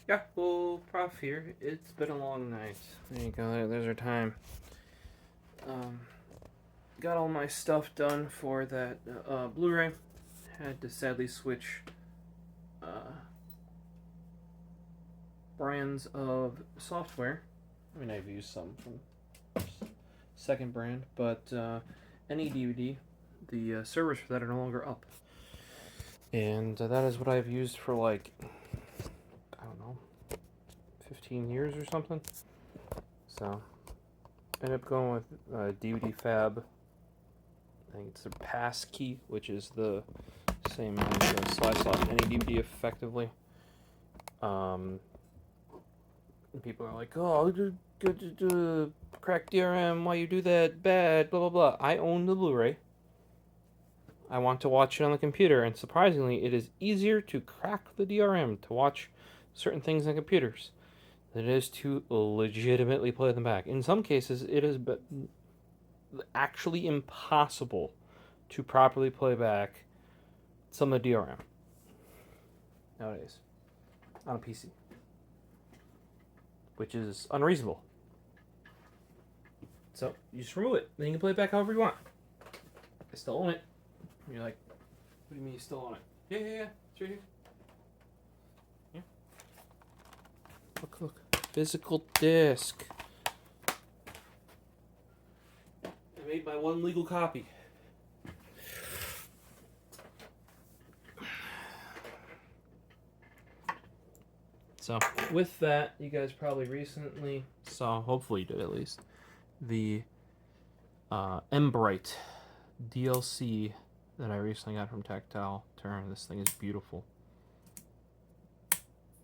Yeah, well, Prof here. It's been a long night. There you go. There's our time. Um, got all my stuff done for that Blu-ray. Had to sadly switch brands of software. I mean, I've used some from second brand, but any DVD, the servers for that are no longer up. And that is what I've used for like, I don't know, 15 years or something. So, ended up going with DVD Fab. I think it's the pass key, which is the same as slide any DVD effectively. People are like, oh, crack DRM, why you do that, bad, blah, blah, blah. I own the Blu-ray. I want to watch it on the computer, and surprisingly, it is easier to crack the DRM to watch certain things on computers than it is to legitimately play them back. In some cases, it is actually impossible to properly play back some of the DRM nowadays on a PC, which is unreasonable. So you just remove it, then you can play it back however you want. I still own it. You're like, what do you mean you still own it? Yeah, it's right here. Yeah. Look, physical disc. I made my one legal copy. So, with that, you guys probably recently saw, hopefully you did at least, the Embright DLC that I recently got from Tactile Turn. This thing is beautiful.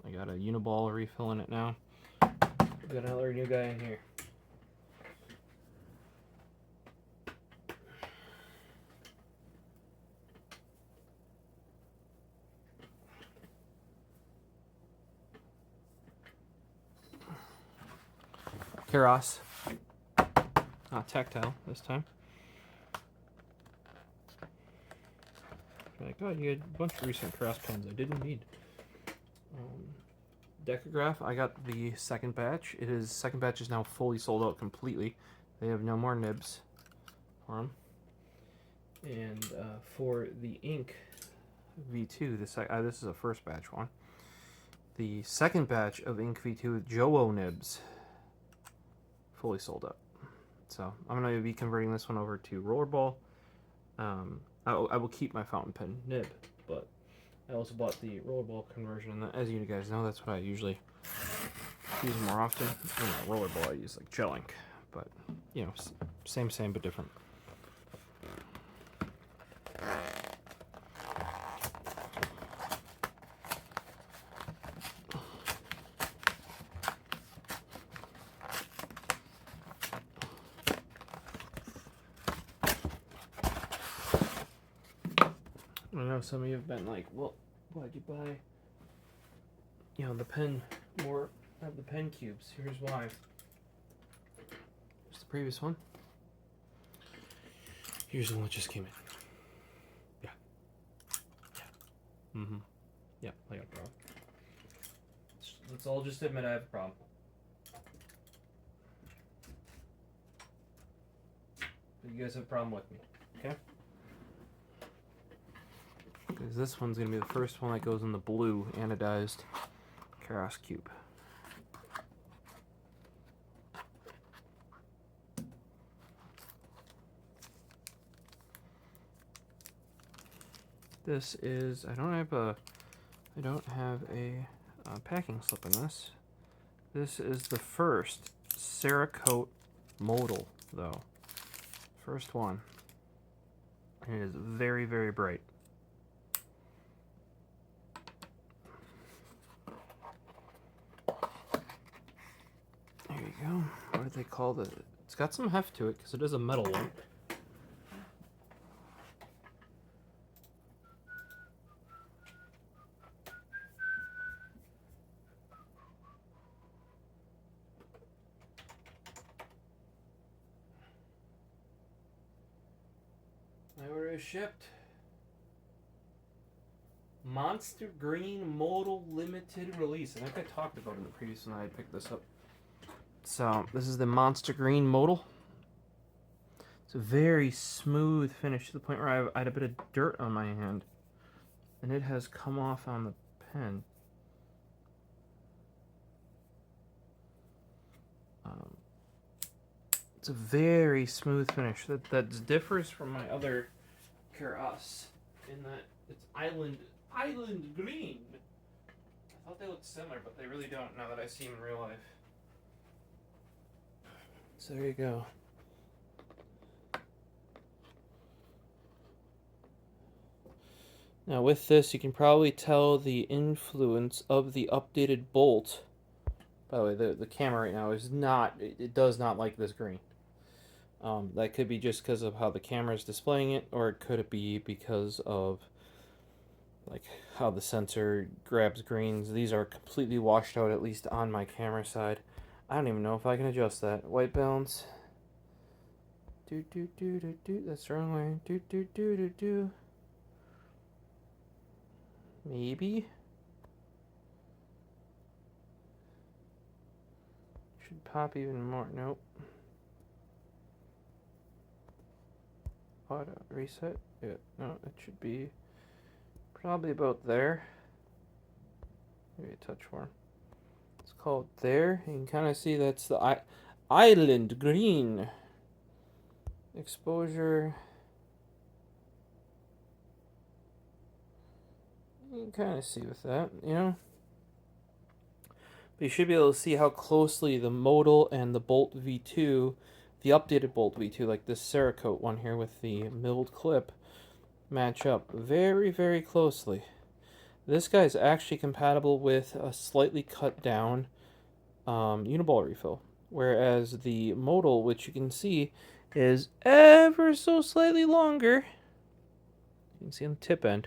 I got a Uniball refill in it now. Got another new guy in here. Keras. Not Tactile this time. Like, oh, you had a bunch of recent Keras pens I didn't need. Decograph, I got the second batch. Second batch is now fully sold out completely. They have no more nibs for them. And for the ink V2, this is a first batch one. The second batch of ink V2 with Jowo nibs fully sold out. So I'm going to be converting this one over to Rollerball. I will keep my fountain pen nib, but I also bought the Rollerball conversion. And as you guys know, that's what I usually use more often. Rollerball I use like gel ink, but you know, same but different. I know some of you have been like, well, why'd you buy, the pen, more of the pen cubes? Here's why. Here's the previous one. Here's the one that just came in. Yeah. Yeah, I got a problem. Let's all just admit I have a problem. But you guys have a problem with me, okay? Because this one's going to be the first one that goes in the blue anodized Keras cube. This is, I don't have a packing slip in this. This is the first Cerakote Modal, though. First one. It is very, very bright. There you go. What do they call it? It's got some heft to it because it is a metal one. My order is shipped. Monster Green Modal Limited Release. I think I talked about it in the previous one I picked this up. So, this is the Monster Green Modal. It's a very smooth finish to the point where I had a bit of dirt on my hand. And it has come off on the pen. It's a very smooth finish. That differs from my other Keras in that it's island green. I thought they looked similar, but they really don't now that I see them in real life. So there you go. Now with this, you can probably tell the influence of the updated bolt. By the way, the camera right now is not, it does not like this green. That could be just because of how the camera is displaying it, or it could be because of like how the sensor grabs greens. These are completely washed out, at least on my camera side. I don't even know if I can adjust that. White balance. Do. That's the wrong way. Do. Maybe. Should pop even more. Nope. Auto reset. Yeah. No, it should be probably about there. Maybe a touch more. It's called there. You can kind of see that's the island green. Exposure. You can kind of see with that, you know. But you should be able to see how closely the Modal and the Bolt V2, the updated Bolt V2, like this Cerakote one here with the milled clip, match up very, very closely. This guy is actually compatible with a slightly cut down Uniball refill, whereas the Modal, which you can see, is ever so slightly longer. You can see on the tip end.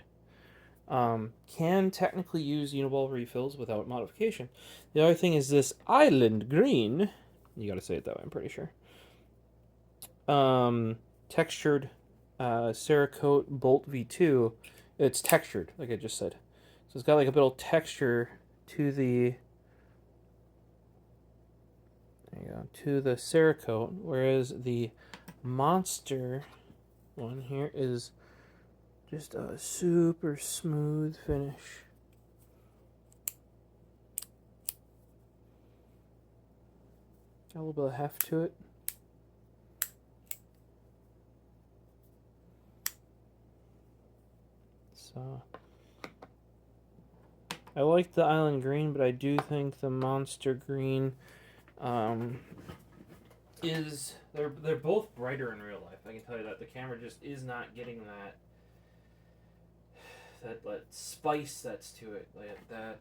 Can technically use Uniball refills without modification. The other thing is this island green. You gotta say it that way, I'm pretty sure. Textured Cerakote Bolt V2. It's textured, like I just said. So it's got like a bit of texture to the to the Cerakote, whereas the Monster one here is just a super smooth finish. Got a little bit of heft to it. So I like the island green, but I do think the Monster green is they're both brighter in real life. I can tell you that the camera just is not getting that spice that's to it, like that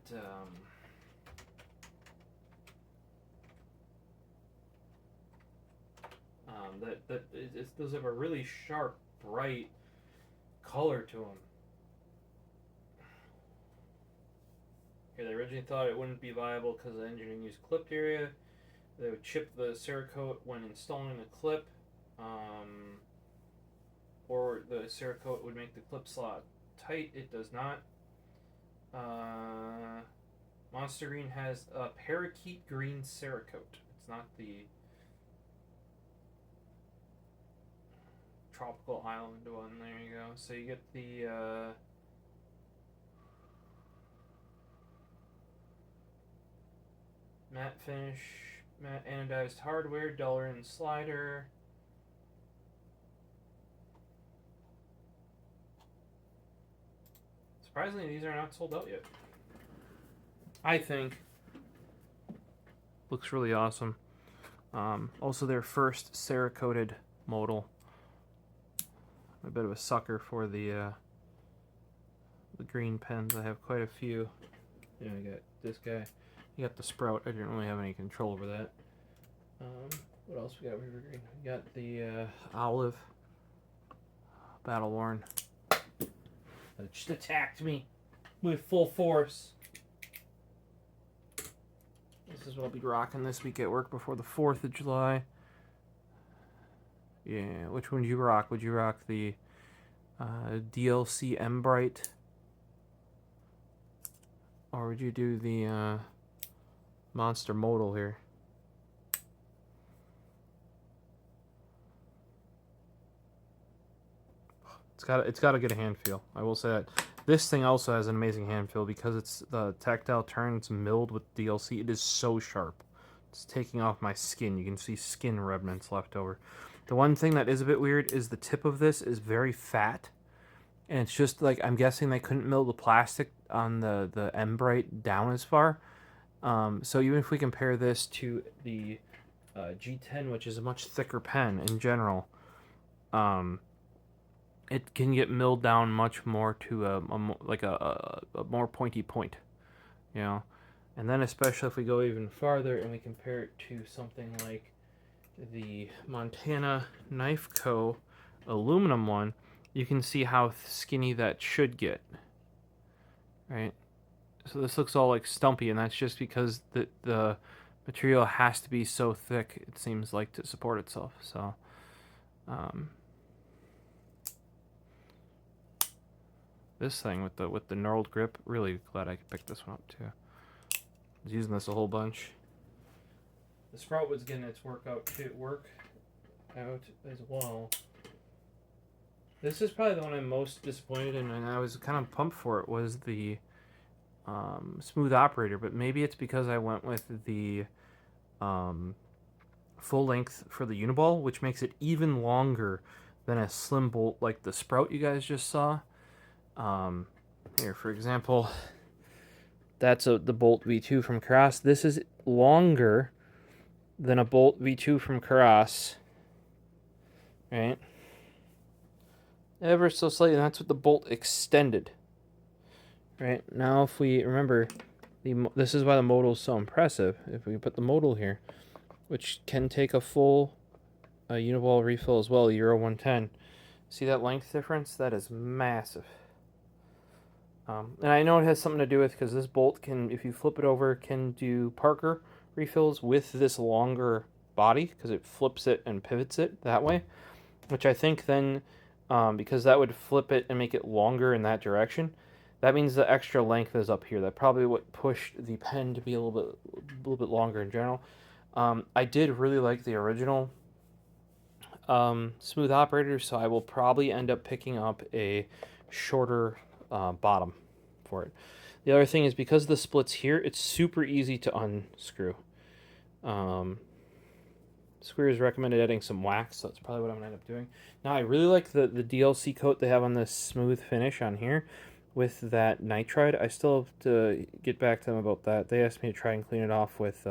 those have a really sharp, bright color to them. Here, they originally thought it wouldn't be viable because the engine didn't use clipped area. They would chip the Cerakote when installing the clip, or the Cerakote would make the clip slot tight. It does not. Monster Green has a parakeet green Cerakote. It's not the tropical island one. There you go. So you get the matte finish, matte anodized hardware, duller in slider. Surprisingly, these are not sold out yet. I think. Looks really awesome. Also, their first Cerakoted modal. I'm a bit of a sucker for the green pens. I have quite a few. You know, you got this guy. You got the Sprout. I didn't really have any control over that. What else we got over green? We got the Olive Battle Worn. It just attacked me with full force. This is what I'll be rocking this week at work before the 4th of July. Yeah, which one would you rock? Would you rock the DLC M Bright or would you do the Monster Modal here? It's got a good hand feel. I will say that. This thing also has an amazing hand feel because it's the tactile turns milled with DLC. It is so sharp. It's taking off my skin. You can see skin remnants left over. The one thing that is a bit weird is the tip of this is very fat. And it's just like, I'm guessing they couldn't mill the plastic on the Embright down as far. So even if we compare this to the G10, which is a much thicker pen in general, it can get milled down much more to a more pointy point, you know. And then especially if we go even farther and we compare it to something like the Montana Knife Co. aluminum one, you can see how skinny that should get, right? So this looks all like stumpy, and that's just because the material has to be so thick, it seems like, to support itself. So this thing with the knurled grip, really glad I could pick this one up too. I was using this a whole bunch. The Sprout was getting its work out as well. This is probably the one I'm most disappointed in, and I was kind of pumped for it, was the smooth operator, but maybe it's because I went with the full length for the Uniball, which makes it even longer than a slim bolt like the Sprout you guys just saw. Here, for example, that's the Bolt V2 from Karas. This is longer than a Bolt V2 from Karas, right? Ever so slightly, and that's with the bolt extended. Right, now if we remember, this is why the modal is so impressive. If we put the modal here, which can take a full Uniball refill as well, Euro 110. See that length difference? That is massive. And I know it has something to do with, because this bolt can, if you flip it over, can do Parker refills with this longer body, because it flips it and pivots it that way, which I think then, because that would flip it and make it longer in that direction, that means the extra length is up here. That probably what pushed the pen to be a little bit longer in general. I did really like the original smooth operator, so I will probably end up picking up a shorter bottom for it. The other thing is, because the split's here, it's super easy to unscrew. Squares recommended adding some wax, so that's probably what I'm going to end up doing. Now, I really like the DLC coat they have on this smooth finish on here with that nitride. I still have to get back to them about that. They asked me to try and clean it off with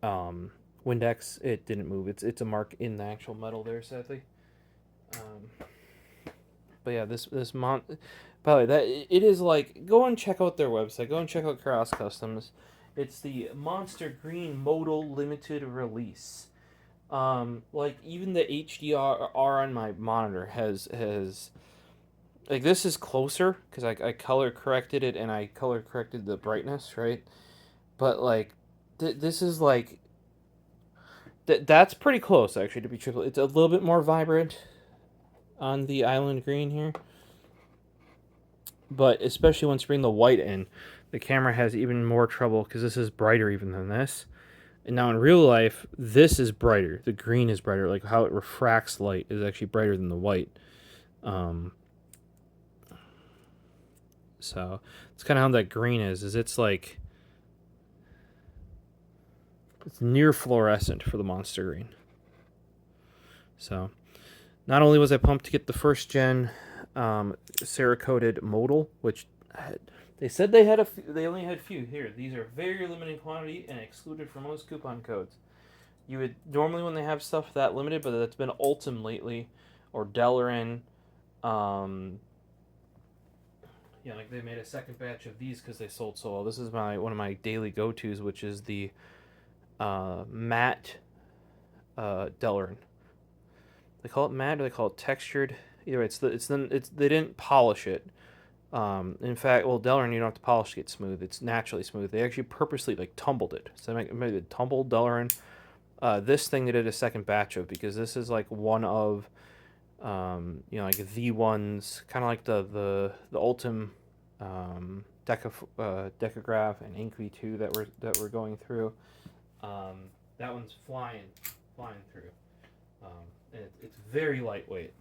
Windex. It didn't move. It's a mark in the actual metal there, sadly. But yeah, by the way, that it is like, go and check out their website. Go and check out Cross Customs. It's the Monster Green Modal Limited Release. Like, even the HDR on my monitor has like, this is closer because I color corrected it and I color corrected the brightness, right? But like, this is like, that's pretty close actually, to be truthful. It's a little bit more vibrant on the Island Green here, but especially once you bring the white in, the camera has even more trouble because this is brighter even than this. And now in real life, this is brighter. The green is brighter. Like, how it refracts light is actually brighter than the white. So it's kind of how that green is it's like, it's near fluorescent for the Monster Green. So not only was I pumped to get the first gen Cerakoted Modal, which they said they only had few here. These are very limited quantity and excluded from most coupon codes. You would normally, when they have stuff that limited, but that's been Ultim lately, or Delrin. Yeah, like, they made a second batch of these because they sold so well. This is one of my daily go-tos, which is the matte Delrin. They call it matte, or they call it textured. Either way, they didn't polish it. In fact, well, Delrin, you don't have to polish to get smooth. It's naturally smooth. They actually purposely like tumbled it. So they made it tumbled Delrin. This thing they did a second batch of, because this is like one of, like the ones, kind of like the Ultim Decograph and Ink V2 that we're going through. That one's flying through. And it's very lightweight.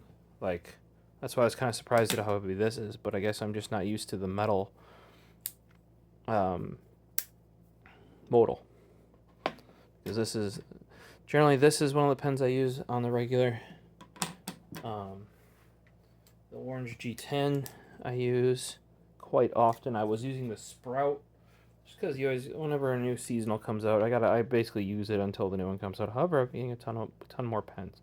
Like, that's why I was kind of surprised at how heavy this is, but I guess I'm just not used to the metal Modal. Because this is one of the pens I use on the regular. The orange G10 I use quite often. I was using the Sprout just because you always, whenever a new seasonal comes out, I basically use it until the new one comes out. However, I'm getting a ton more pens.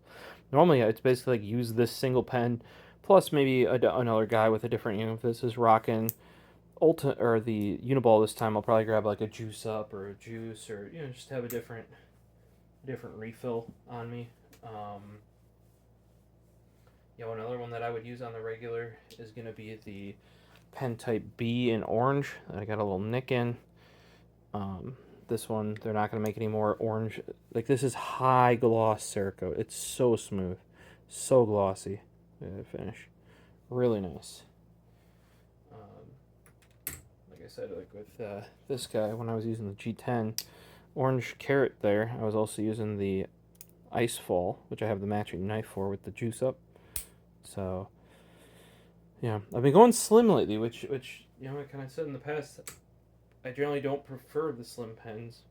Normally, it's basically like use this single pen plus maybe another guy with a different. If this is rocking or the Uniball this time, I'll probably grab like a Juice Up or a Juice, or just have a different refill on me. Another one that I would use on the regular is going to be the pen type B in orange that I got a little nick in. This one, they're not going to make any more orange. Like, this is high gloss Cerakote. It's so smooth, so glossy. Finish, really nice. Like I said, like with this guy, when I was using the G10 orange carrot there, I was also using the Ice Fall, which I have the matching knife for with the Juice Up. So, I've been going slim lately, which I kind of said in the past, I generally don't prefer the slim pens,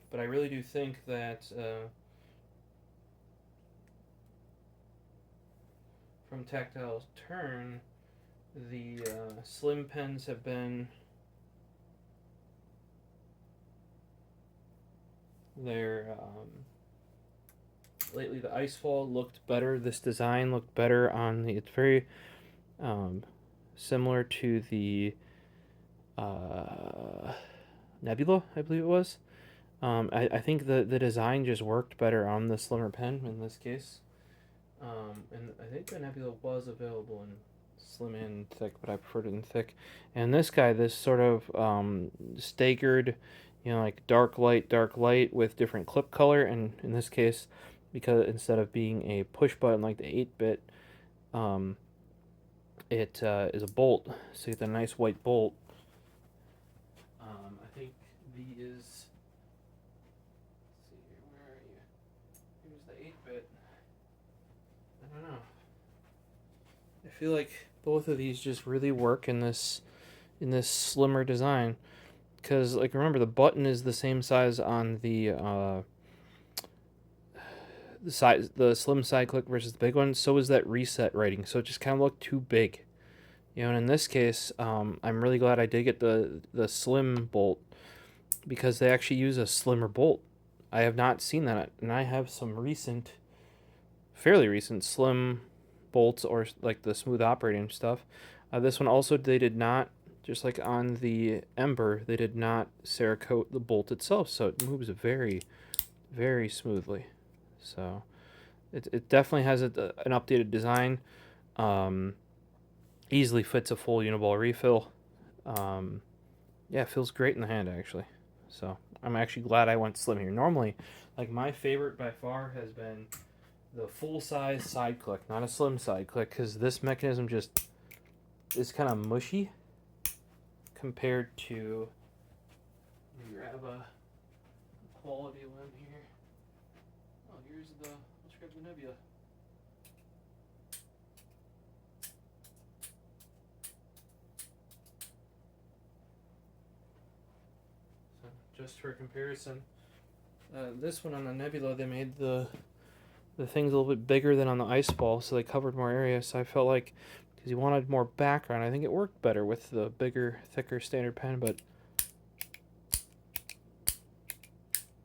but I really do think that from Tactile's turn, the slim pens have been lately. The Icefall looked better. This design looked better on the. It's very similar to the Nebula, I believe it was. I think the design just worked better on the slimmer pen in this case. And I think the Nebula was available in slim and thick, but I preferred it in thick. And this guy, this sort of staggered, like dark light with different clip color, and in this case, because instead of being a push button like the 8-bit, it is a bolt, so you get a nice white bolt. I think the is. Let's see here, where are you? Here's the 8-bit. I don't know. I feel like both of these just really work in this slimmer design, because like remember the button is the same size on the slim side click versus the big one. So is that reset writing. So it just kind of looked too big, And in this case, I'm really glad I did get the slim bolt, because they actually use a slimmer bolt. I have not seen that, and I have some fairly recent slim bolts, or like the smooth operating stuff. This one also, they did not, just like on the Ember, they did not Cerakote the bolt itself, so it moves very, very smoothly. So it definitely has an updated design. Easily fits a full Uniball refill. It feels great in the hand, actually. So I'm actually glad I went slim here. Normally, like, my favorite by far has been the full-size side click, not a slim side click, because this mechanism just is kind of mushy compared to. Let me grab a quality limb here. Oh, let's grab the Nebula. So, just for comparison, this one on the Nebula, they made the things a little bit bigger than on the Ice Ball, so they covered more area. So I felt like, because you wanted more background, I think it worked better with the bigger, thicker standard pen. But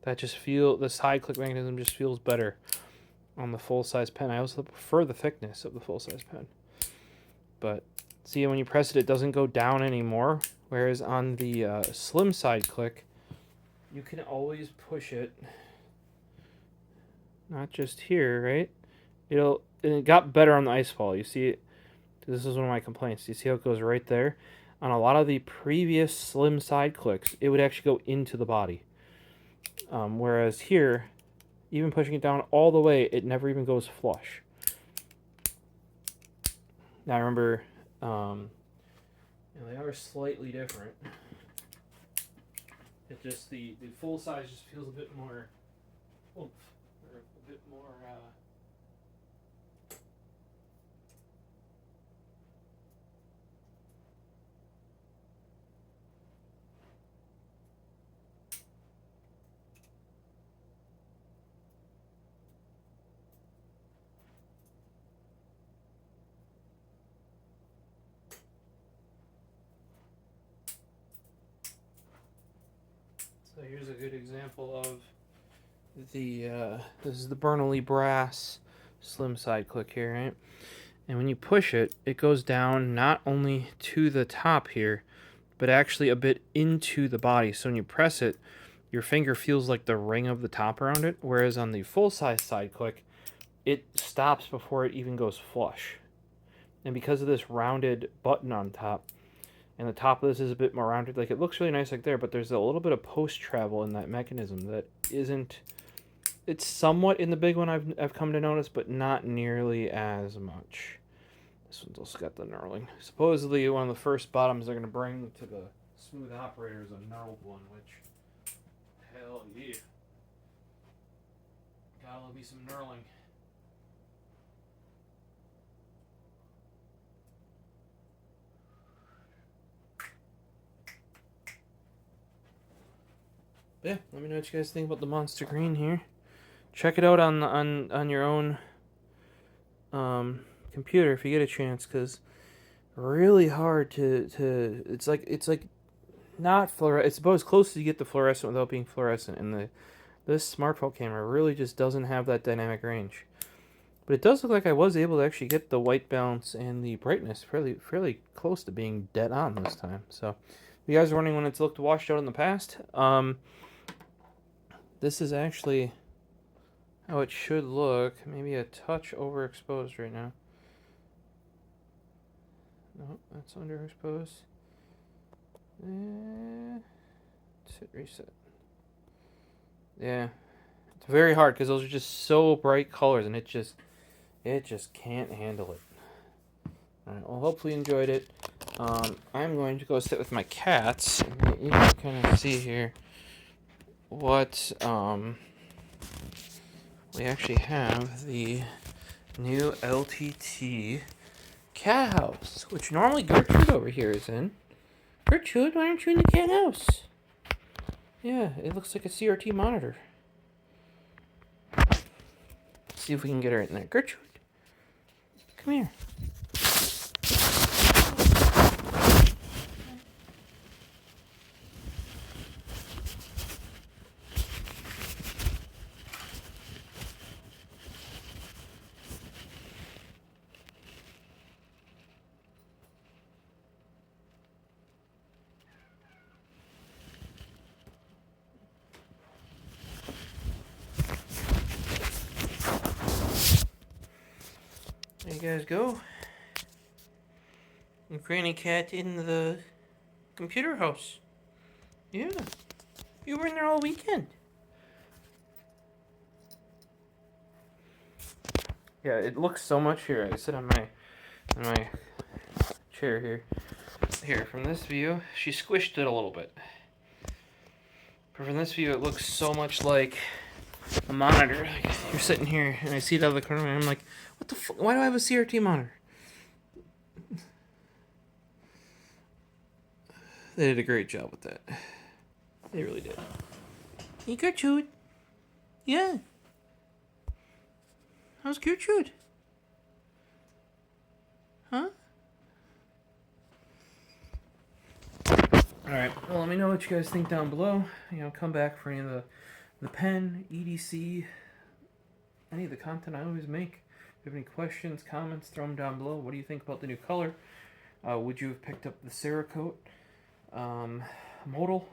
the side click mechanism just feels better on the full size pen. I also prefer the thickness of the full size pen. But see, when you press it, it doesn't go down anymore. Whereas on the slim side click, you can always push it. Not just here, right? It got better on the Ice Fall. You see it. This is one of my complaints. You see how it goes right there? On a lot of the previous slim side clicks, it would actually go into the body. Whereas here, even pushing it down all the way, it never even goes flush. Now I remember And they are slightly different. It just, the full size just feels a bit more oomph, or a bit more, so here's a good example of the, this is the Bernoulli brass slim side click here, right? And when you push it, it goes down not only to the top here, but actually a bit into the body. So when you press it, your finger feels like the ring of the top around it, whereas on the full-size side click, it stops before it even goes flush. And because of this rounded button on top, and the top of this is a bit more rounded, like it looks really nice like there, but there's a little bit of post-travel in that mechanism that isn't... It's somewhat in the big one I've come to notice, but not nearly as much. This one's also got the knurling. Supposedly one of the first bottoms they're going to bring to the smooth operator is a knurled one, which, hell yeah. Gotta love me some knurling. Yeah, let me know what you guys think about the Monster Green here. Check it out on your own computer if you get a chance, because really hard to it's like not fluorescent. It's about as close as you get to fluorescent without being fluorescent, and this smartphone camera really just doesn't have that dynamic range. But it does look like I was able to actually get the white balance and the brightness fairly close to being dead on this time. So if you guys are wondering when it's looked washed out in the past, this is actually how it should look. Maybe a touch overexposed right now. No, that's underexposed. Let's hit reset. Yeah, it's very hard because those are just so bright colors, and it just can't handle it. All right, well, hopefully you enjoyed it. I'm going to go sit with my cats, and you can kind of see here what we actually have the new LTT cat house, which normally Gertrude over here is in. Gertrude, why aren't you in the cat house? Yeah, it looks like a CRT monitor. Let's see if we can get her in there. Gertrude, come here. There you guys go. And Granny Cat in the computer house. Yeah. You were in there all weekend. Yeah, it looks so much here. I sit on my chair here. Here, from this view, she squished it a little bit. But from this view, it looks so much like a monitor. Like, you're sitting here, and I see it out of the corner, and I'm like, what the fuck? Why do I have a CRT monitor? They did a great job with that. They really did. Hey, Gertrude. Yeah. How's Gertrude? Huh? Alright, well, let me know what you guys think down below. You know, come back for any of the pen, EDC, any of the content I always make. If you have any questions, comments, throw them down below. What do you think about the new color? Would you have picked up the Cerakote Modal?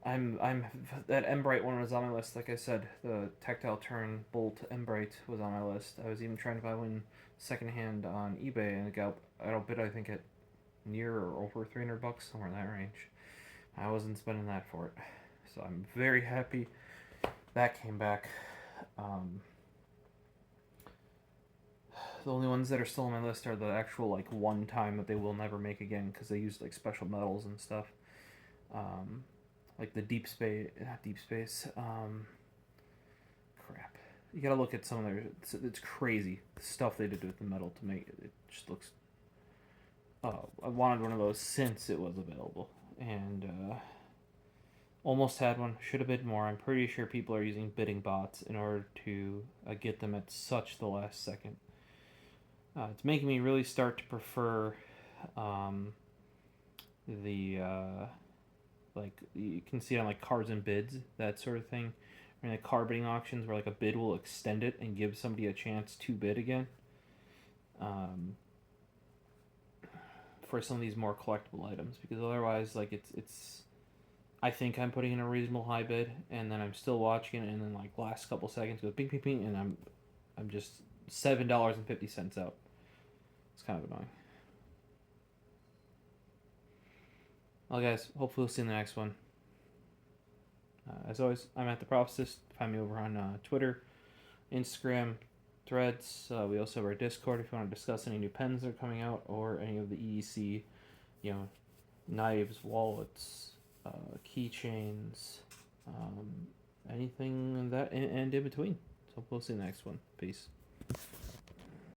That Embright one was on my list. Like I said, the tactile turn bolt Embright was on my list. I was even trying to buy one secondhand on eBay, and it got outbid, I think, at near or over $300, somewhere in that range. I wasn't spending that for it, so I'm very happy that came back. The only ones that are still on my list are the actual like one time that they will never make again because they used like special metals and stuff. Like the deep space, not deep space. Crap. You gotta look at some of their. It's crazy the stuff they did with the metal to make it. It just looks. I wanted one of those since it was available, and almost had one. Should have bid more. I'm pretty sure people are using bidding bots in order to get them at such the last second. It's making me really start to prefer the like you can see on like cards and bids, that sort of thing, or in like car bidding auctions where like a bid will extend it and give somebody a chance to bid again. For some of these more collectible items, because otherwise like it's I think I'm putting in a reasonable high bid and then I'm still watching it and then like last couple seconds goes ping ping ping and I'm just $7.50 out. It's kind of annoying. Well, guys, hopefully we'll see you in the next one. As always, I'm at TheProfosist. Find me over on Twitter, Instagram, Threads. We also have our Discord if you want to discuss any new pens that are coming out or any of the EEC, knives, wallets, keychains, anything that and in between. So we'll see you in the next one. Peace.